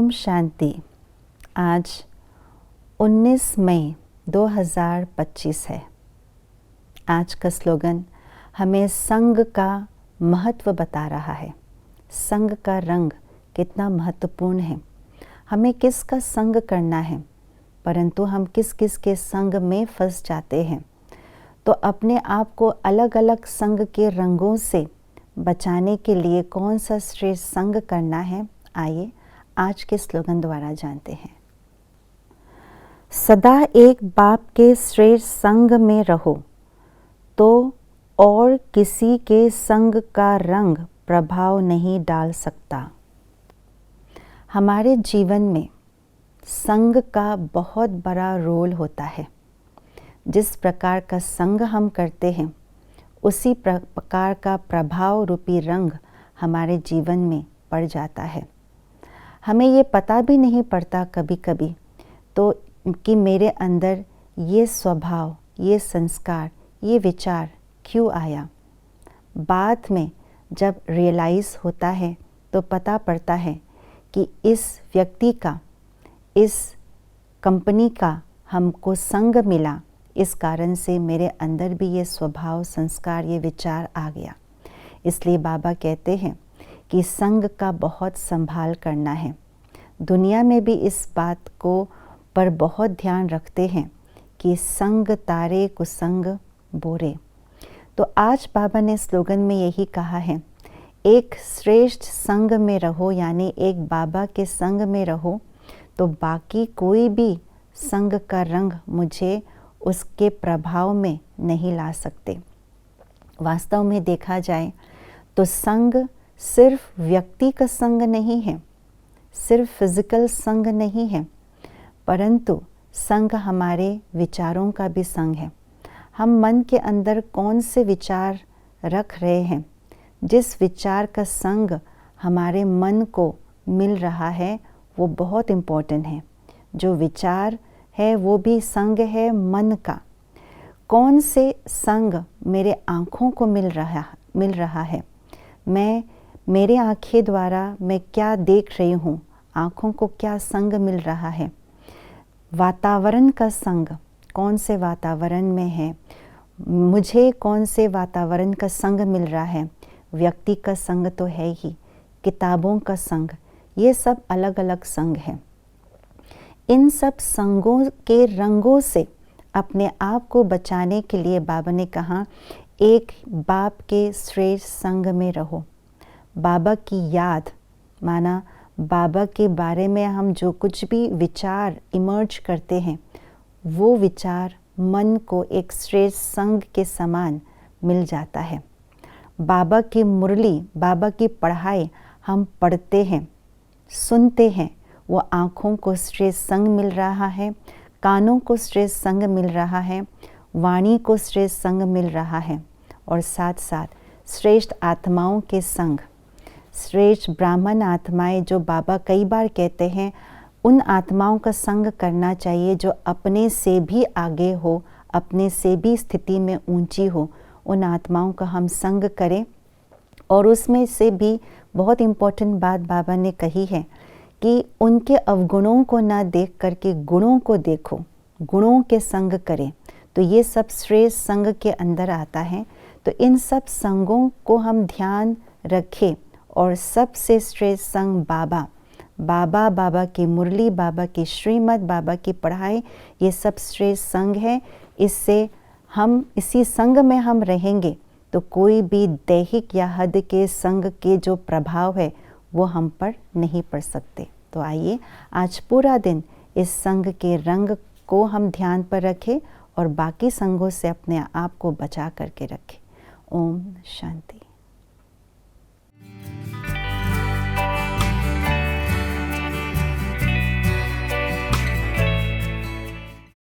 ओम शांति। आज 19 मई 2025 है। आज का स्लोगन हमें संग का महत्व बता रहा है। संग का रंग कितना महत्वपूर्ण है। हमें किसका संग करना है, परंतु हम किस किस के संग में फंस जाते हैं। तो अपने आप को अलग अलग संग के रंगों से बचाने के लिए कौन सा श्रेष्ठ संग करना है, आइए आज के स्लोगन द्वारा जानते हैं। सदा एक बाप के श्रेष्ठ संग में रहो तो और किसी के संग का रंग प्रभाव नहीं डाल सकता। हमारे जीवन में संग का बहुत बड़ा रोल होता है। जिस प्रकार का संग हम करते हैं, उसी प्रकार का प्रभाव रूपी रंग हमारे जीवन में पड़ जाता है। हमें ये पता भी नहीं पड़ता कभी कभी तो कि मेरे अंदर ये स्वभाव, ये संस्कार, ये विचार क्यों आया। बाद में जब रियलाइज़ होता है तो पता पड़ता है कि इस व्यक्ति का, इस कंपनी का हमको संग मिला, इस कारण से मेरे अंदर भी ये स्वभाव, संस्कार, ये विचार आ गया। इसलिए बाबा कहते हैं कि संग का बहुत संभाल करना है। दुनिया में भी इस बात को पर बहुत ध्यान रखते हैं कि संग तारे कुसंग बोरे। तो आज बाबा ने स्लोगन में यही कहा है, एक श्रेष्ठ संग में रहो, यानी एक बाबा के संग में रहो तो बाकी कोई भी संग का रंग मुझे उसके प्रभाव में नहीं ला सकते। वास्तव में देखा जाए तो संग सिर्फ व्यक्ति का संग नहीं है, सिर्फ फिजिकल संग नहीं है, परंतु संग हमारे विचारों का भी संग है। हम मन के अंदर कौन से विचार रख रहे हैं, जिस विचार का संग हमारे मन को मिल रहा है वो बहुत इम्पोर्टेंट है। जो विचार है वो भी संग है मन का। कौन से संग मेरे आँखों को मिल रहा है, मेरे आँखें द्वारा मैं क्या देख रही हूँ, आँखों को क्या संग मिल रहा है। वातावरण का संग, कौन से वातावरण में है, मुझे कौन से वातावरण का संग मिल रहा है। व्यक्ति का संग तो है ही, किताबों का संग, ये सब अलग अलग संग हैं। इन सब संगों के रंगों से अपने आप को बचाने के लिए बाबा ने कहा, एक बाप के श्रेष्ठ संग में रहो। बाबा की याद, माना बाबा के बारे में हम जो कुछ भी विचार इमर्ज करते हैं, वो विचार मन को एक श्रेष्ठ संग के समान मिल जाता है। बाबा की मुरली, बाबा की पढ़ाई हम पढ़ते हैं, सुनते हैं, वो आँखों को श्रेष्ठ संग मिल रहा है, कानों को श्रेष्ठ संग मिल रहा है, वाणी को श्रेष्ठ संग मिल रहा है, और साथ साथ श्रेष्ठ आत्माओं के संग, श्रेष्ठ ब्राह्मण आत्माएं जो बाबा कई बार कहते हैं, उन आत्माओं का संग करना चाहिए जो अपने से भी आगे हो, अपने से भी स्थिति में ऊंची हो। उन आत्माओं का हम संग करें। और उसमें से भी बहुत इम्पोर्टेंट बात बाबा ने कही है कि उनके अवगुणों को ना देख करके गुणों को देखो, गुणों के संग करें। तो ये सब श्रेष्ठ संग के अंदर आता है। तो इन सब संगों को हम ध्यान रखें और सबसे श्रेष्ठ संग बाबा की मुरली, बाबा की श्रीमत, बाबा की पढ़ाई, ये सब श्रेष्ठ संग है। इससे हम इसी संग में हम रहेंगे तो कोई भी दैहिक या हद के संग के जो प्रभाव है वो हम पर नहीं पड़ सकते। तो आइए आज पूरा दिन इस संग के रंग को हम ध्यान पर रखें और बाकी संगों से अपने आप को बचा करके रखें। ओम शांति।